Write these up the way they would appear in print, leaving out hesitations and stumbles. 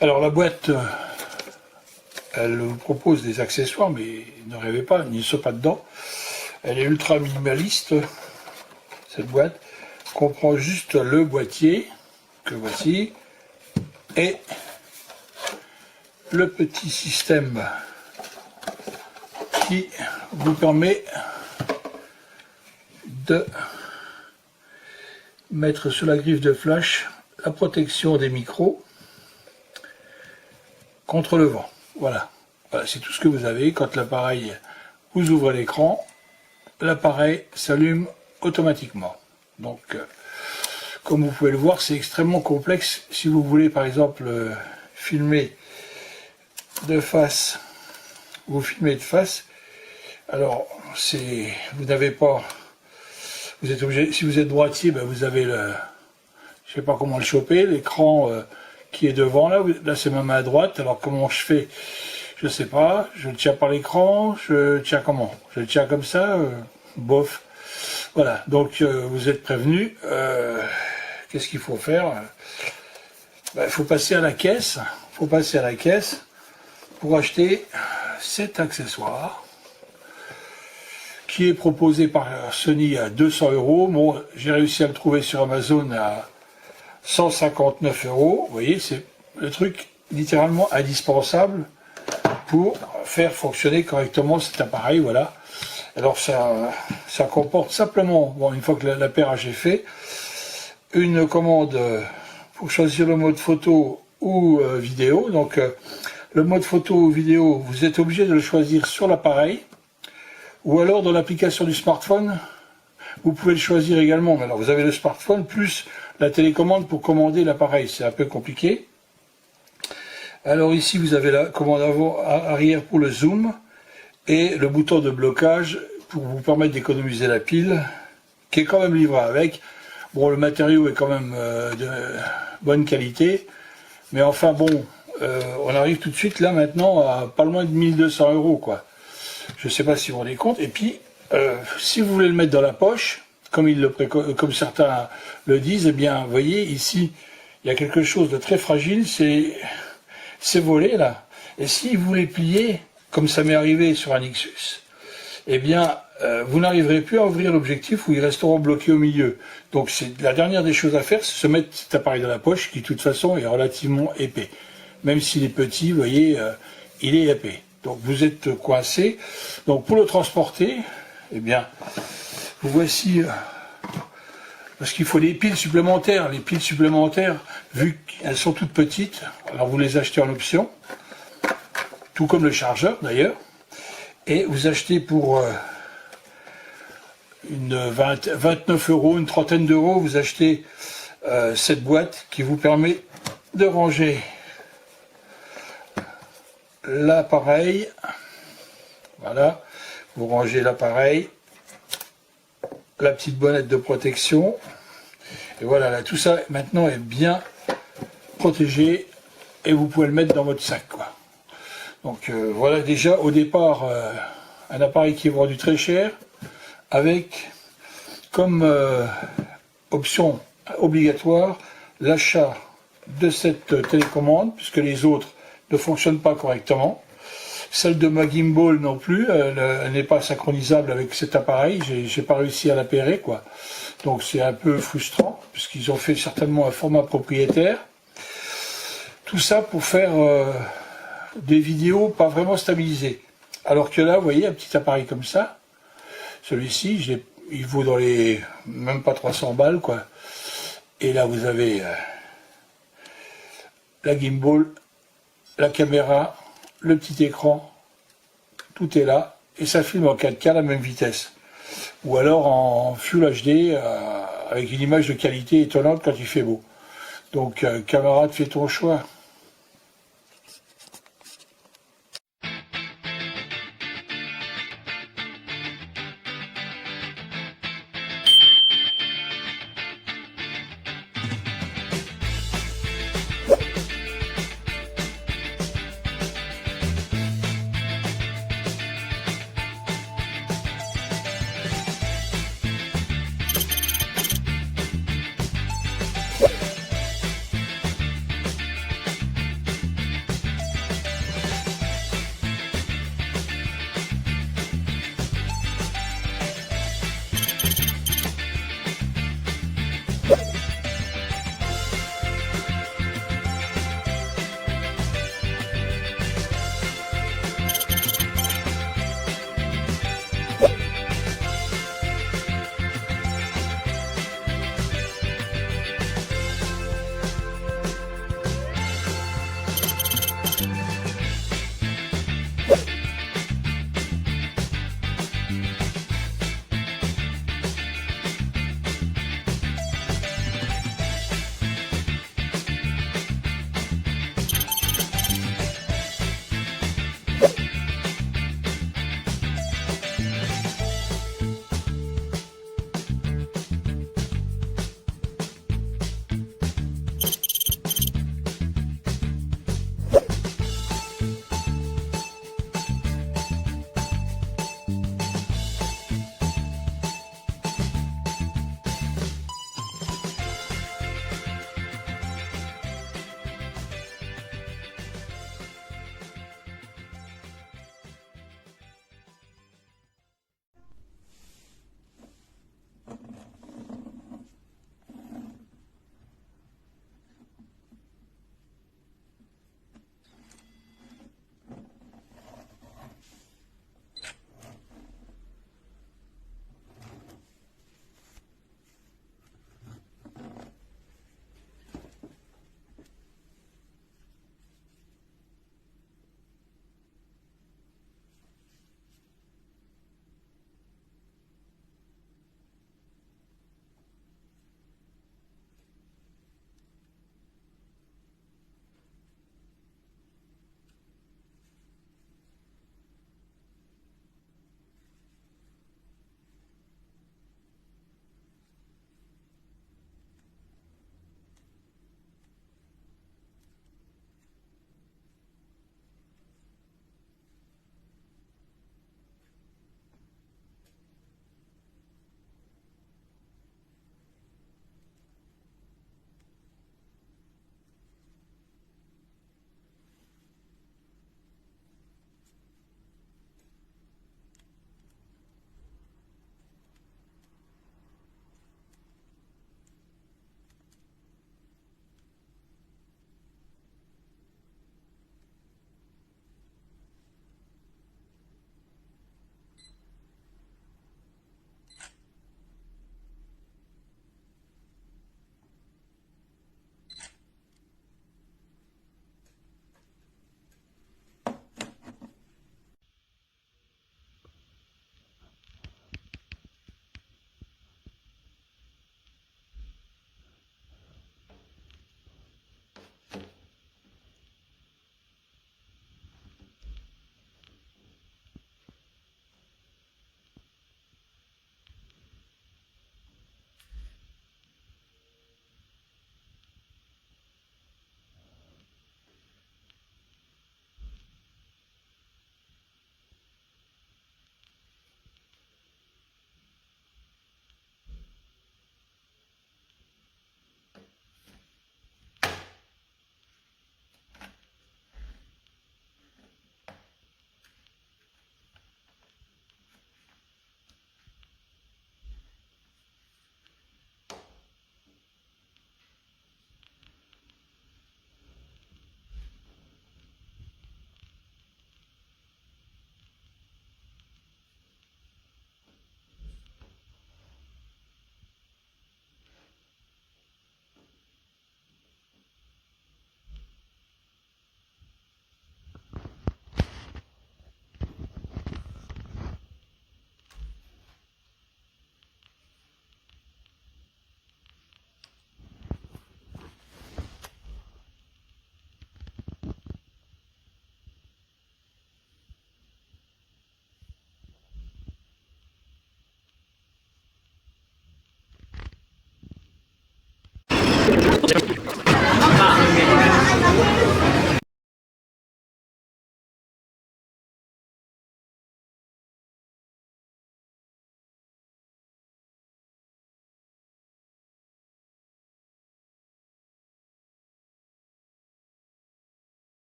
Alors la boîte, elle vous propose des accessoires, mais ne rêvez pas, ils ne sont pas dedans. Elle est ultra minimaliste, cette boîte. Comprend juste le boîtier, que voici, et le petit système qui vous permet de mettre sur la griffe de flash la protection des micros contre le vent. Voilà, c'est tout ce que vous avez. Quand l'appareil, vous ouvrez l'écran, l'appareil s'allume automatiquement. Donc, comme vous pouvez le voir, c'est extrêmement complexe. Si vous voulez, par exemple, filmer de face, vous filmez de face. Alors, vous n'avez pas, vous êtes obligé. Si vous êtes droitier, ben vous avez le, je sais pas comment le choper, l'écran qui est devant là c'est ma main à droite. Alors comment je fais? Je sais pas. Je le tiens par l'écran. Je tiens comment? Je le tiens comme ça. Bof. Voilà. Donc vous êtes prévenus. Qu'est-ce qu'il faut faire? Ben, il faut passer à la caisse. Il faut passer à la caisse pour acheter cet accessoire qui est proposé par Sony à 200 €. Bon, j'ai réussi à le trouver sur Amazon à 159 €. Vous voyez, c'est le truc littéralement indispensable pour faire fonctionner correctement cet appareil. Voilà. Alors ça comporte simplement, bon, une fois que l'appairage est fait, une commande pour choisir le mode photo ou vidéo. Donc le mode photo ou vidéo, vous êtes obligé de le choisir sur l'appareil ou alors dans l'application du smartphone. Vous pouvez le choisir également. Mais alors vous avez le smartphone plus la télécommande pour commander l'appareil. C'est un peu compliqué. Alors ici vous avez la commande avant, arrière pour le zoom et le bouton de blocage pour vous permettre d'économiser la pile qui est quand même livré avec. Bon, le matériau est quand même de bonne qualité, mais enfin bon, on arrive tout de suite là maintenant à pas loin de 1200 € quoi. Je sais pas si vous vous rendez compte. Et puis si vous voulez le mettre dans la poche, comme certains le disent, eh bien vous voyez ici il y a quelque chose de très fragile, c'est volé là. Et si vous voulez plier, comme ça m'est arrivé sur un Nexus, eh bien vous n'arriverez plus à ouvrir l'objectif où ils resteront bloqués au milieu. Donc c'est la dernière des choses à faire, c'est se mettre cet appareil dans la poche qui de toute façon est relativement épais. Même s'il est petit, vous voyez, il est épais. Donc vous êtes coincé. Donc pour le transporter, eh bien, vous voici, parce qu'il faut des piles supplémentaires. Les piles supplémentaires, vu qu'elles sont toutes petites, alors vous les achetez en option, tout comme le chargeur d'ailleurs, et vous achetez pour 29 €, une trentaine d'euros, vous achetez cette boîte qui vous permet de ranger l'appareil. Voilà, vous rangez l'appareil, la petite bonnette de protection, et voilà, là, tout ça maintenant est bien protégé et vous pouvez le mettre dans votre sac, quoi. Donc voilà déjà au départ un appareil qui est vendu très cher avec comme option obligatoire l'achat de cette télécommande puisque les autres ne fonctionnent pas correctement. Celle de ma gimbal non plus, elle n'est pas synchronisable avec cet appareil, j'ai pas réussi à l'appairer quoi. Donc c'est un peu frustrant puisqu'ils ont fait certainement un format propriétaire. Tout ça pour faire des vidéos pas vraiment stabilisées. Alors que là, vous voyez, un petit appareil comme ça, celui-ci, il vaut dans les même pas 300 balles quoi. Et là vous avez la gimbal, la caméra, le petit écran, tout est là, et ça filme en 4K à la même vitesse. Ou alors en Full HD, avec une image de qualité étonnante quand il fait beau. Donc camarade, fais ton choix.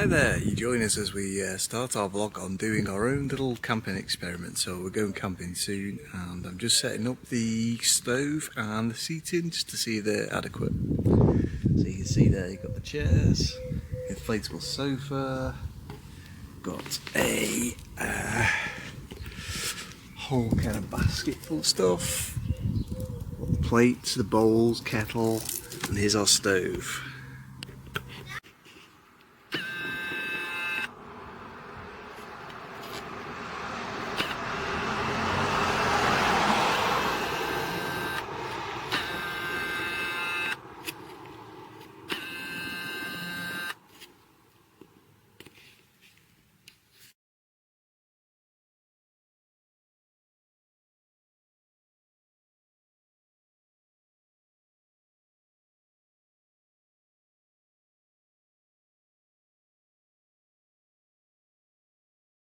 Hi there, you join us as we start our vlog on doing our own little camping experiment. So we're going camping soon and I'm just setting up the stove and the seating just to see if they're adequate. So you can see there you've got the chairs, inflatable sofa, got a whole kind of basket full of stuff, got the plates, the bowls, kettle, and here's our stove.